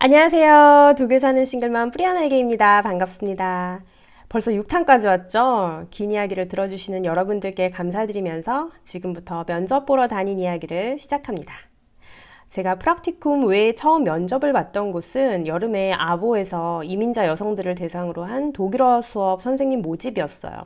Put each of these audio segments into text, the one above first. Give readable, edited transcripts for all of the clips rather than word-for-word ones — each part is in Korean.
안녕하세요. 독일 사는 싱글맘 뿌리아날개입니다. 반갑습니다. 벌써 6탄까지 왔죠? 긴 이야기를 들어주시는 여러분들께 감사드리면서 지금부터 면접 보러 다닌 이야기를 시작합니다. 제가 프락티쿰 외에 처음 면접을 봤던 곳은 여름에 아보에서 이민자 여성들을 대상으로 한 독일어 수업 선생님 모집이었어요.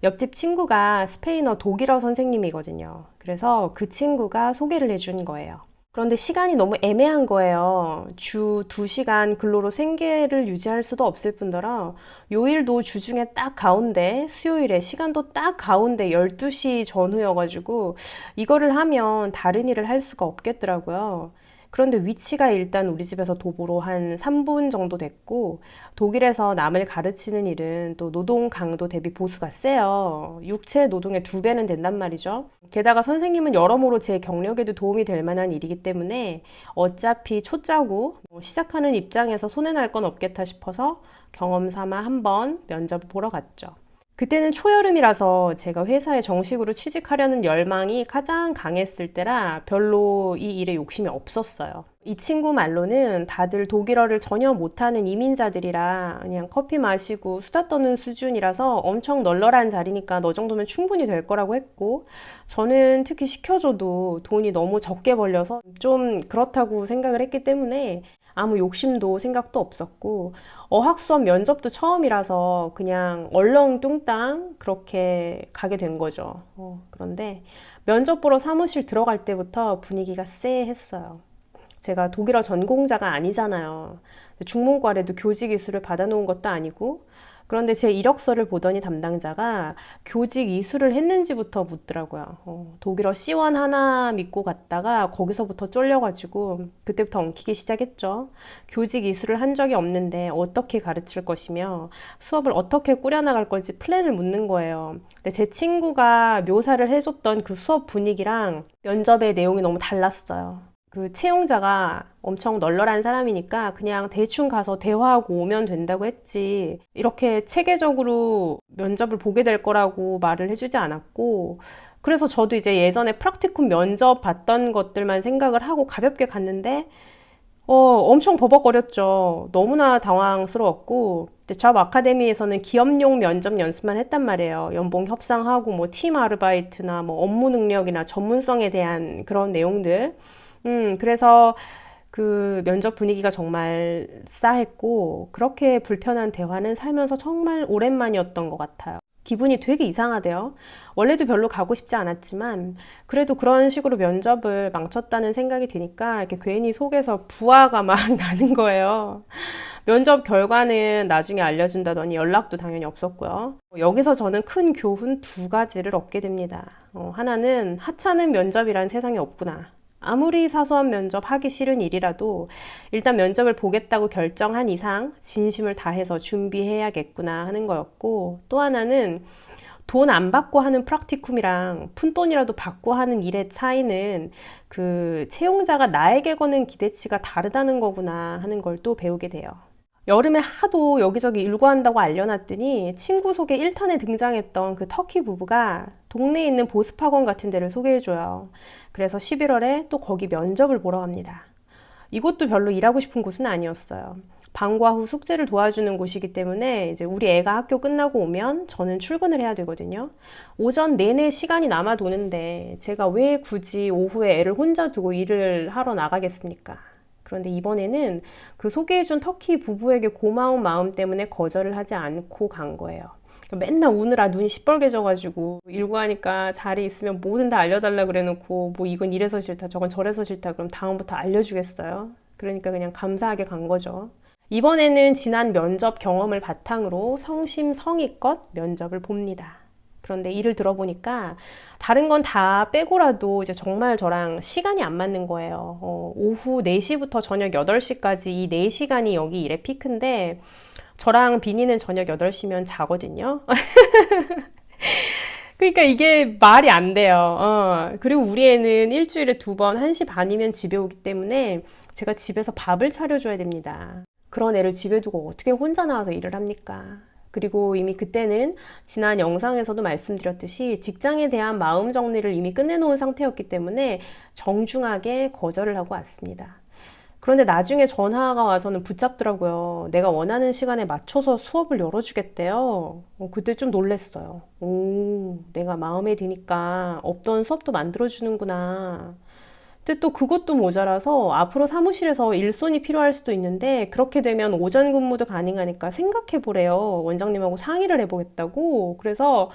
옆집 친구가 스페인어 독일어 선생님이거든요. 그래서 그 친구가 소개를 해준 거예요. 그런데 시간이 너무 애매한 거예요. 주 2시간 근로로 생계를 유지할 수도 없을 뿐더러 요일도 주중에 딱 가운데, 수요일에 시간도 딱 가운데 12시 전후여가지고 이거를 하면 다른 일을 할 수가 없겠더라고요. 그런데 위치가 일단 우리 집에서 도보로 한 3분 정도 됐고, 독일에서 남을 가르치는 일은 또 노동 강도 대비 보수가 세요. 육체 노동의 2배는 된단 말이죠. 게다가 선생님은 여러모로 제 경력에도 도움이 될 만한 일이기 때문에 어차피 초짜고 시작하는 입장에서 손해날 건 없겠다 싶어서 경험 삼아 한번 면접을 보러 갔죠. 그때는 초여름이라서 제가 회사에 정식으로 취직하려는 열망이 가장 강했을 때라 별로 이 일에 욕심이 없었어요. 이 친구 말로는 다들 독일어를 전혀 못하는 이민자들이라 그냥 커피 마시고 수다 떠는 수준이라서 엄청 널널한 자리니까 너 정도면 충분히 될 거라고 했고, 저는 특히 시켜줘도 돈이 너무 적게 벌려서 좀 그렇다고 생각을 했기 때문에 아무 욕심도 생각도 없었고, 어학 수업 면접도 처음이라서 그냥 얼렁뚱땅 그렇게 가게 된 거죠. 그런데 면접 보러 사무실 들어갈 때부터 분위기가 쎄했어요. 제가 독일어 전공자가 아니잖아요. 중문과래도 교직 이수를 받아놓은 것도 아니고, 그런데 제 이력서를 보더니 담당자가 교직 이수를 했는지부터 묻더라고요. 독일어 C1 하나 믿고 갔다가 거기서부터 쫄려가지고 그때부터 엉키기 시작했죠. 교직 이수를 한 적이 없는데 어떻게 가르칠 것이며 수업을 어떻게 꾸려나갈 건지 플랜을 묻는 거예요. 근데 제 친구가 묘사를 해줬던 그 수업 분위기랑 면접의 내용이 너무 달랐어요. 그 채용자가 엄청 널널한 사람이니까 그냥 대충 가서 대화하고 오면 된다고 했지, 이렇게 체계적으로 면접을 보게 될 거라고 말을 해주지 않았고, 그래서 저도 이제 예전에 프락티쿰 면접 봤던 것들만 생각을 하고 가볍게 갔는데 엄청 버벅거렸죠. 너무나 당황스러웠고, 잡 아카데미에서는 기업용 면접 연습만 했단 말이에요. 연봉 협상하고 뭐 팀 아르바이트나 뭐 업무 능력이나 전문성에 대한 그런 내용들. 그래서 그 면접 분위기가 정말 싸했고, 그렇게 불편한 대화는 살면서 정말 오랜만이었던 것 같아요. 기분이 되게 이상하대요. 원래도 별로 가고 싶지 않았지만, 그래도 그런 식으로 면접을 망쳤다는 생각이 드니까 이렇게 괜히 속에서 부하가 막 나는 거예요. 면접 결과는 나중에 알려준다더니 연락도 당연히 없었고요. 여기서 저는 큰 교훈 2가지를 얻게 됩니다. 하나는 하찮은 면접이란 세상에 없구나. 아무리 사소한 면접 하기 싫은 일이라도 일단 면접을 보겠다고 결정한 이상 진심을 다해서 준비해야겠구나 하는 거였고, 또 하나는 돈 안 받고 하는 프락티쿰이랑 푼돈이라도 받고 하는 일의 차이는 그 채용자가 나에게 거는 기대치가 다르다는 거구나 하는 걸 또 배우게 돼요. 여름에 하도 여기저기 일과한다고 알려놨더니 친구 소개 1탄에 등장했던 그 터키 부부가 동네에 있는 보습학원 같은 데를 소개해줘요. 그래서 11월에 또 거기 면접을 보러 갑니다. 이곳도 별로 일하고 싶은 곳은 아니었어요. 방과 후 숙제를 도와주는 곳이기 때문에 이제 우리 애가 학교 끝나고 오면 저는 출근을 해야 되거든요. 오전 내내 시간이 남아 도는데 제가 왜 굳이 오후에 애를 혼자 두고 일을 하러 나가겠습니까? 그런데 이번에는 그 소개해준 터키 부부에게 고마운 마음 때문에 거절을 하지 않고 간 거예요. 맨날 우느라 눈이 시뻘개져가지고 일구하니까 자리 있으면 뭐든 다 알려달라 그래놓고 뭐 이건 이래서 싫다 저건 저래서 싫다 그럼 다음부터 알려주겠어요. 그러니까 그냥 감사하게 간 거죠. 이번에는 지난 면접 경험을 바탕으로 성심성의껏 면접을 봅니다. 그런데 일을 들어보니까 다른 건 다 빼고라도 이제 정말 저랑 시간이 안 맞는 거예요. 오후 4시부터 저녁 8시까지 이 4시간이 여기 일의 피크인데 저랑 비니는 저녁 8시면 자거든요. 그러니까 이게 말이 안 돼요. 그리고 우리 애는 일주일에 2번 1시 반이면 집에 오기 때문에 제가 집에서 밥을 차려줘야 됩니다. 그런 애를 집에 두고 어떻게 혼자 나와서 일을 합니까? 그리고 이미 그때는 지난 영상에서도 말씀드렸듯이 직장에 대한 마음 정리를 이미 끝내놓은 상태였기 때문에 정중하게 거절을 하고 왔습니다. 그런데 나중에 전화가 와서는 붙잡더라고요. 내가 원하는 시간에 맞춰서 수업을 열어주겠대요. 그때 좀 놀랬어요. 오, 내가 마음에 드니까 없던 수업도 만들어주는구나. 근데 또 그것도 모자라서 앞으로 사무실에서 일손이 필요할 수도 있는데 그렇게 되면 오전 근무도 가능하니까 생각해 보래요. 원장님하고 상의를 해보겠다고. 그래서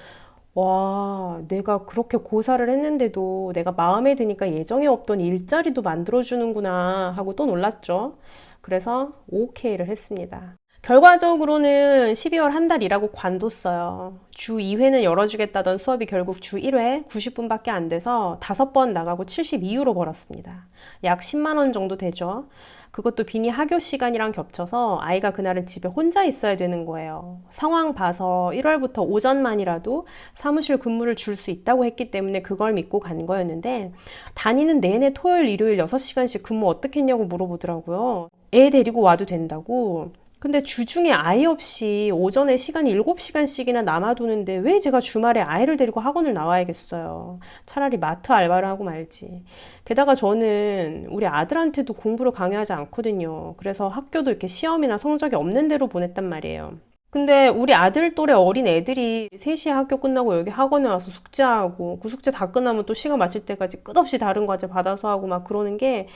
와, 내가 그렇게 고사를 했는데도 내가 마음에 드니까 예정에 없던 일자리도 만들어주는구나 하고 또 놀랐죠. 그래서 오케이를 했습니다. 결과적으로는 12월 한 달 일하고 관뒀어요. 주 2회는 열어주겠다던 수업이 결국 주 1회 90분밖에 안 돼서 5번 나가고 72유로 벌었습니다. 약 10만 원 정도 되죠. 그것도 비니 하교 시간이랑 겹쳐서 아이가 그날은 집에 혼자 있어야 되는 거예요. 상황 봐서 1월부터 오전만이라도 사무실 근무를 줄 수 있다고 했기 때문에 그걸 믿고 간 거였는데 다니는 내내 토요일, 일요일 6시간씩 근무 어떻게 했냐고 물어보더라고요. 애 데리고 와도 된다고. 근데 주중에 아이 없이 오전에 시간이 7시간씩이나 남아도는데 왜 제가 주말에 아이를 데리고 학원을 나와야겠어요. 차라리 마트 알바를 하고 말지. 게다가 저는 우리 아들한테도 공부를 강요하지 않거든요. 그래서 학교도 이렇게 시험이나 성적이 없는 대로 보냈단 말이에요. 근데 우리 아들 또래 어린 애들이 3시에 학교 끝나고 여기 학원에 와서 숙제하고 그 숙제 다 끝나면 또 시간 맞출 때까지 끝없이 다른 과제 받아서 하고 막 그러는 게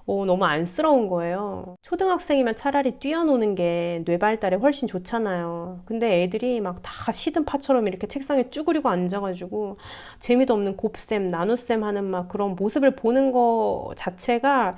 너무 안쓰러운 거예요. 초등학생이면 차라리 뛰어노는 게 뇌 발달에 훨씬 좋잖아요. 근데 애들이 막 다 시든 파처럼 이렇게 책상에 쭈그리고 앉아가지고 재미도 없는 곱셈, 나눗셈 하는 막 그런 모습을 보는 거 자체가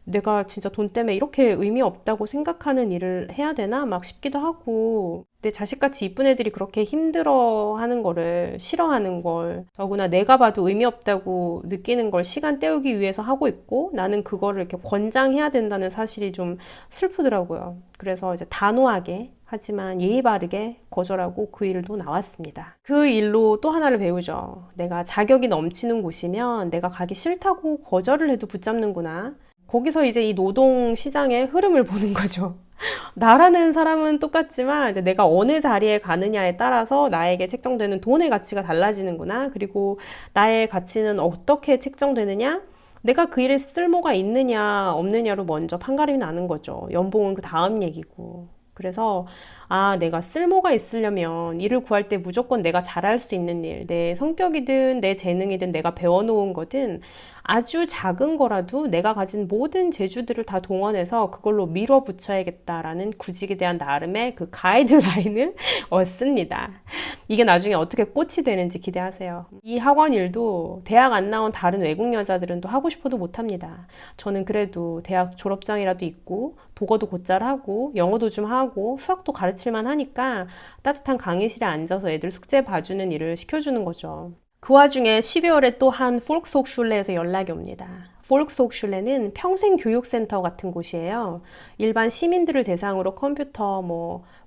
내가 진짜 돈 때문에 이렇게 의미 없다고 생각하는 일을 해야 되나? 막 싶기도 하고. 내 자식같이 이쁜 애들이 그렇게 힘들어 하는 거를 싫어하는 걸, 더구나 내가 봐도 의미 없다고 느끼는 걸 시간 때우기 위해서 하고 있고, 나는 그거를 이렇게 권장해야 된다는 사실이 좀 슬프더라고요. 그래서 이제 단호하게, 하지만 예의 바르게 거절하고 그 일도 나왔습니다. 그 일로 또 하나를 배우죠. 내가 자격이 넘치는 곳이면 내가 가기 싫다고 거절을 해도 붙잡는구나. 거기서 이제 이 노동 시장의 흐름을 보는 거죠. 나라는 사람은 똑같지만 이제 내가 어느 자리에 가느냐에 따라서 나에게 책정되는 돈의 가치가 달라지는구나. 그리고 나의 가치는 어떻게 책정되느냐? 내가 그 일에 쓸모가 있느냐, 없느냐로 먼저 판가름이 나는 거죠. 연봉은 그 다음 얘기고. 그래서 내가 쓸모가 있으려면 일을 구할 때 무조건 내가 잘할 수 있는 일, 내 성격이든 내 재능이든 내가 배워놓은 거든 아주 작은 거라도 내가 가진 모든 재주들을 다 동원해서 그걸로 밀어붙여야겠다라는 구직에 대한 나름의 그 가이드라인을 얻습니다. 이게 나중에 어떻게 꽃이 되는지 기대하세요. 이 학원 일도 대학 안 나온 다른 외국 여자들은 또 하고 싶어도 못합니다. 저는 그래도 대학 졸업장이라도 있고 독어도 곧잘 하고 영어도 좀 하고 수학도 가르칠만 하니까 따뜻한 강의실에 앉아서 애들 숙제 봐주는 일을 시켜주는 거죠. 그 와중에 12월에 또 한 폴크스호chschul에서 연락이 옵니다. 폴크스호chschul는 평생교육센터 같은 곳이에요. 일반 시민들을 대상으로 컴퓨터,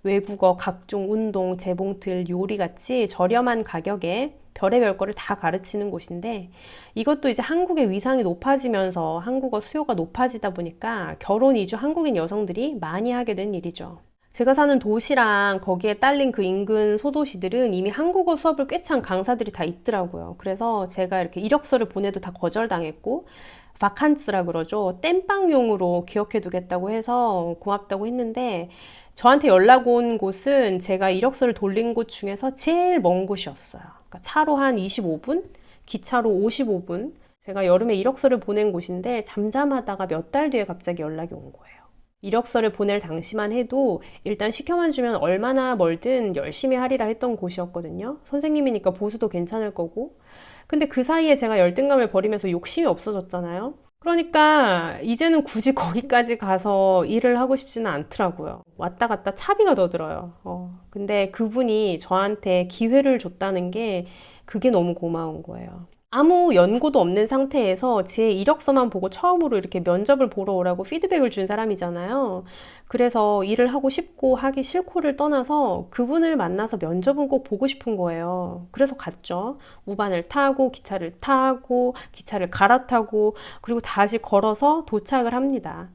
외국어, 각종 운동, 재봉틀, 요리 같이 저렴한 가격에 별의별 거를 다 가르치는 곳인데 이것도 이제 한국의 위상이 높아지면서 한국어 수요가 높아지다 보니까 결혼 이주 한국인 여성들이 많이 하게 된 일이죠. 제가 사는 도시랑 거기에 딸린 그 인근 소도시들은 이미 한국어 수업을 꽤 찬 강사들이 다 있더라고요. 그래서 제가 이렇게 이력서를 보내도 다 거절당했고 바칸스라 그러죠. 땜빵용으로 기억해 두겠다고 해서 고맙다고 했는데 저한테 연락 온 곳은 제가 이력서를 돌린 곳 중에서 제일 먼 곳이었어요. 그러니까 차로 한 25분, 기차로 55분. 제가 여름에 이력서를 보낸 곳인데 잠잠하다가 몇 달 뒤에 갑자기 연락이 온 거예요. 이력서를 보낼 당시만 해도 일단 시켜만 주면 얼마나 멀든 열심히 하리라 했던 곳이었거든요. 선생님이니까 보수도 괜찮을 거고. 근데 그 사이에 제가 열등감을 버리면서 욕심이 없어졌잖아요. 그러니까 이제는 굳이 거기까지 가서 일을 하고 싶지는 않더라고요. 왔다 갔다 차비가 더 들어요. 근데 그분이 저한테 기회를 줬다는 게 그게 너무 고마운 거예요. 아무 연고도 없는 상태에서 제 이력서만 보고 처음으로 이렇게 면접을 보러 오라고 피드백을 준 사람이잖아요. 그래서 일을 하고 싶고 하기 싫고를 떠나서 그분을 만나서 면접은 꼭 보고 싶은 거예요. 그래서 갔죠. 우반을 타고 기차를 타고 기차를 갈아타고 그리고 다시 걸어서 도착을 합니다.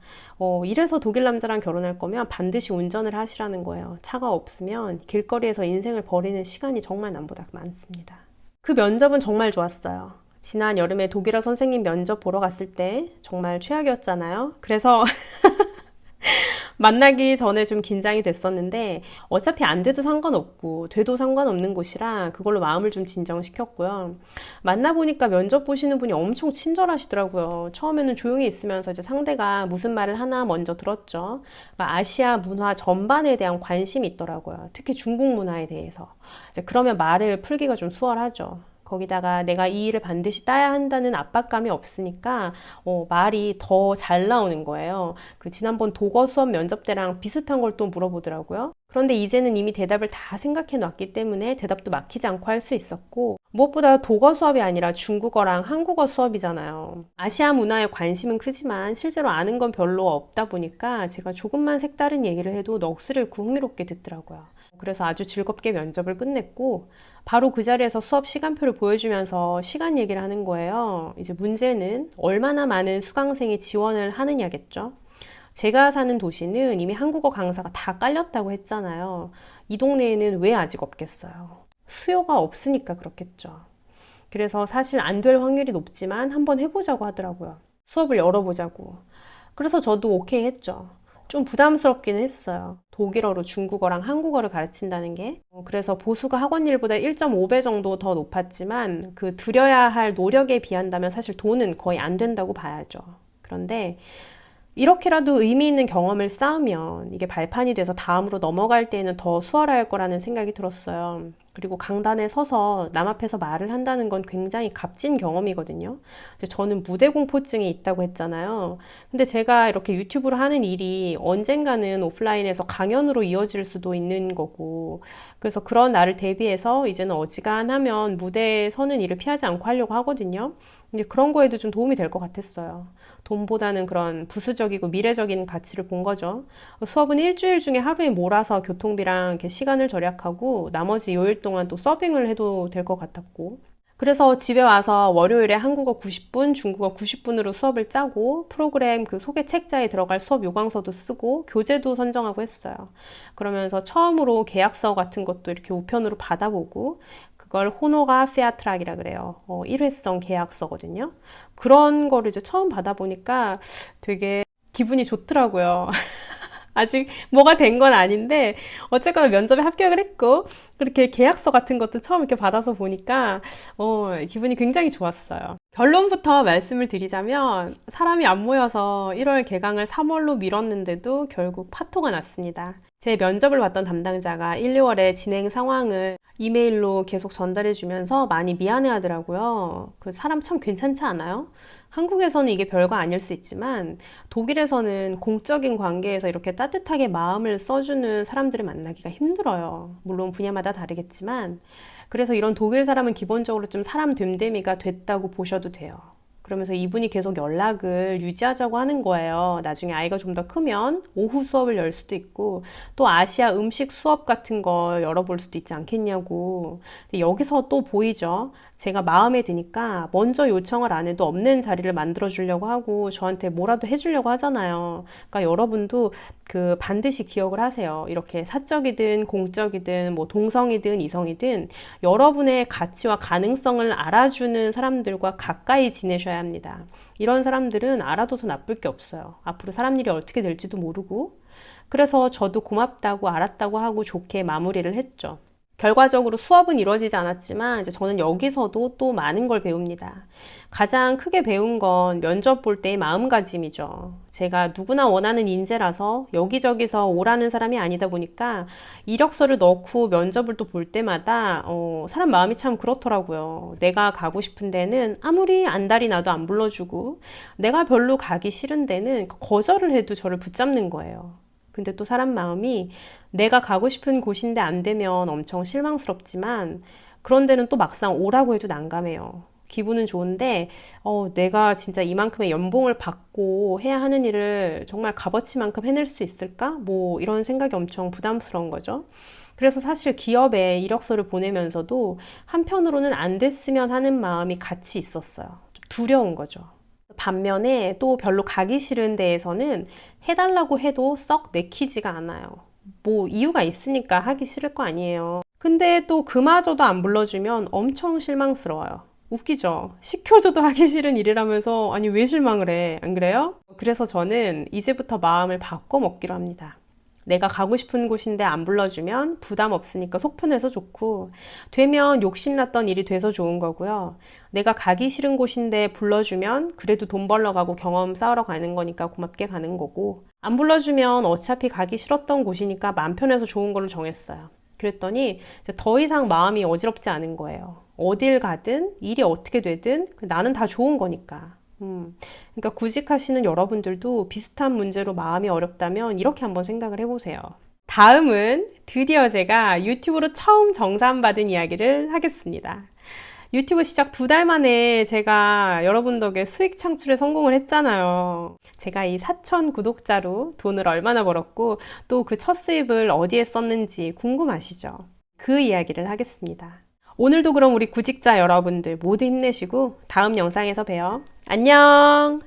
이래서 독일 남자랑 결혼할 거면 반드시 운전을 하시라는 거예요. 차가 없으면 길거리에서 인생을 버리는 시간이 정말 남보다 많습니다. 그 면접은 정말 좋았어요. 지난 여름에 독일어 선생님 면접 보러 갔을 때 정말 최악이었잖아요. 그래서 만나기 전에 좀 긴장이 됐었는데 어차피 안 돼도 상관없고 돼도 상관없는 곳이라 그걸로 마음을 좀 진정시켰고요. 만나보니까 면접 보시는 분이 엄청 친절하시더라고요. 처음에는 조용히 있으면서 이제 상대가 무슨 말을 하나 먼저 들었죠. 아시아 문화 전반에 대한 관심이 있더라고요. 특히 중국 문화에 대해서. 이제 그러면 말을 풀기가 좀 수월하죠. 거기다가 내가 이 일을 반드시 따야 한다는 압박감이 없으니까 말이 더 잘 나오는 거예요. 그 지난번 독어 수업 면접 때랑 비슷한 걸 또 물어보더라고요. 그런데 이제는 이미 대답을 다 생각해 놨기 때문에 대답도 막히지 않고 할 수 있었고, 무엇보다 독어 수업이 아니라 중국어랑 한국어 수업이잖아요. 아시아 문화에 관심은 크지만 실제로 아는 건 별로 없다 보니까 제가 조금만 색다른 얘기를 해도 넋을 잃고 흥미롭게 듣더라고요. 그래서 아주 즐겁게 면접을 끝냈고 바로 그 자리에서 수업 시간표를 보여주면서 시간 얘기를 하는 거예요. 이제 문제는 얼마나 많은 수강생이 지원을 하느냐겠죠. 제가 사는 도시는 이미 한국어 강사가 다 깔렸다고 했잖아요. 이 동네에는 왜 아직 없겠어요? 수요가 없으니까 그렇겠죠. 그래서 사실 안 될 확률이 높지만 한번 해보자고 하더라고요. 수업을 열어보자고. 그래서 저도 오케이 했죠. 좀 부담스럽기는 했어요. 독일어로 중국어랑 한국어를 가르친다는 게. 그래서 보수가 학원 일보다 1.5배 정도 더 높았지만 그 들여야 할 노력에 비한다면 사실 돈은 거의 안 된다고 봐야죠. 그런데 이렇게라도 의미 있는 경험을 쌓으면 이게 발판이 돼서 다음으로 넘어갈 때에는 더 수월할 거라는 생각이 들었어요. 그리고 강단에 서서 남 앞에서 말을 한다는 건 굉장히 값진 경험이거든요. 저는 무대 공포증이 있다고 했잖아요. 근데 제가 이렇게 유튜브로 하는 일이 언젠가는 오프라인에서 강연으로 이어질 수도 있는 거고, 그래서 그런 나를 대비해서 이제는 어지간하면 무대에 서는 일을 피하지 않고 하려고 하거든요. 근데 그런 거에도 좀 도움이 될 것 같았어요. 돈보다는 그런 부수적이고 미래적인 가치를 본 거죠. 수업은 일주일 중에 하루에 몰아서 교통비랑 이렇게 시간을 절약하고 나머지 요일 동안 또 서빙을 해도 될 것 같았고. 그래서 집에 와서 월요일에 한국어 90분, 중국어 90분으로 수업을 짜고 프로그램 그 소개 책자에 들어갈 수업 요강서도 쓰고 교재도 선정하고 했어요. 그러면서 처음으로 계약서 같은 것도 이렇게 우편으로 받아보고 그걸 호노가 페아트락이라 그래요. 일회성 계약서거든요. 그런 거를 이제 처음 받아보니까 되게 기분이 좋더라고요. 아직 뭐가 된 건 아닌데 어쨌거나 면접에 합격을 했고 그렇게 계약서 같은 것도 처음 이렇게 받아서 보니까 기분이 굉장히 좋았어요. 결론부터 말씀을 드리자면 사람이 안 모여서 1월 개강을 3월로 미뤘는데도 결국 파토가 났습니다. 제 면접을 봤던 담당자가 1, 2월에 진행 상황을 이메일로 계속 전달해 주면서 많이 미안해 하더라고요. 그 사람 참 괜찮지 않아요? 한국에서는 이게 별거 아닐 수 있지만 독일에서는 공적인 관계에서 이렇게 따뜻하게 마음을 써주는 사람들을 만나기가 힘들어요. 물론 분야마다 다르겠지만 그래서 이런 독일 사람은 기본적으로 좀 사람 됨됨이가 됐다고 보셔도 돼요. 그러면서 이분이 계속 연락을 유지하자고 하는 거예요. 나중에 아이가 좀 더 크면 오후 수업을 열 수도 있고 또 아시아 음식 수업 같은 거 열어볼 수도 있지 않겠냐고. 근데 여기서 또 보이죠. 제가 마음에 드니까 먼저 요청을 안 해도 없는 자리를 만들어 주려고 하고 저한테 뭐라도 해주려고 하잖아요. 그러니까 여러분도 그 반드시 기억을 하세요. 이렇게 사적이든 공적이든 뭐 동성이든 이성이든 여러분의 가치와 가능성을 알아주는 사람들과 가까이 지내셔야 합니다. 이런 사람들은 알아둬서 나쁠 게 없어요. 앞으로 사람 일이 어떻게 될지도 모르고. 그래서 저도 고맙다고 알았다고 하고 좋게 마무리를 했죠. 결과적으로 수업은 이루어지지 않았지만 이제 저는 여기서도 또 많은 걸 배웁니다. 가장 크게 배운 건 면접 볼 때의 마음가짐이죠. 제가 누구나 원하는 인재라서 여기저기서 오라는 사람이 아니다 보니까 이력서를 넣고 면접을 또 볼 때마다 사람 마음이 참 그렇더라고요. 내가 가고 싶은 데는 아무리 안달이 나도 안 불러주고 내가 별로 가기 싫은 데는 거절을 해도 저를 붙잡는 거예요. 근데 또 사람 마음이 내가 가고 싶은 곳인데 안 되면 엄청 실망스럽지만 그런 데는 또 막상 오라고 해도 난감해요. 기분은 좋은데 내가 진짜 이만큼의 연봉을 받고 해야 하는 일을 정말 값어치만큼 해낼 수 있을까? 뭐 이런 생각이 엄청 부담스러운 거죠. 그래서 사실 기업에 이력서를 보내면서도 한편으로는 안 됐으면 하는 마음이 같이 있었어요. 좀 두려운 거죠. 반면에 또 별로 가기 싫은 데에서는 해달라고 해도 썩 내키지가 않아요. 뭐 이유가 있으니까 하기 싫을 거 아니에요. 근데 또 그마저도 안 불러주면 엄청 실망스러워요. 웃기죠? 시켜줘도 하기 싫은 일이라면서, 아니, 왜 실망을 해? 안 그래요? 그래서 저는 이제부터 마음을 바꿔 먹기로 합니다. 내가 가고 싶은 곳인데 안 불러주면 부담 없으니까 속 편해서 좋고, 되면 욕심났던 일이 돼서 좋은 거고요. 내가 가기 싫은 곳인데 불러주면 그래도 돈 벌러 가고 경험 쌓으러 가는 거니까 고맙게 가는 거고, 안 불러주면 어차피 가기 싫었던 곳이니까 마음 편해서 좋은 걸로 정했어요. 그랬더니 이제 더 이상 마음이 어지럽지 않은 거예요. 어딜 가든 일이 어떻게 되든 나는 다 좋은 거니까. 그러니까 구직하시는 여러분들도 비슷한 문제로 마음이 어렵다면 이렇게 한번 생각을 해보세요. 다음은 드디어 제가 유튜브로 처음 정산받은 이야기를 하겠습니다. 유튜브 시작 2달 만에 제가 여러분 덕에 수익 창출에 성공을 했잖아요. 제가 이 4천 구독자로 돈을 얼마나 벌었고 또 그 첫 수입을 어디에 썼는지 궁금하시죠? 그 이야기를 하겠습니다. 오늘도 그럼 우리 구직자 여러분들 모두 힘내시고 다음 영상에서 봬요. 안녕!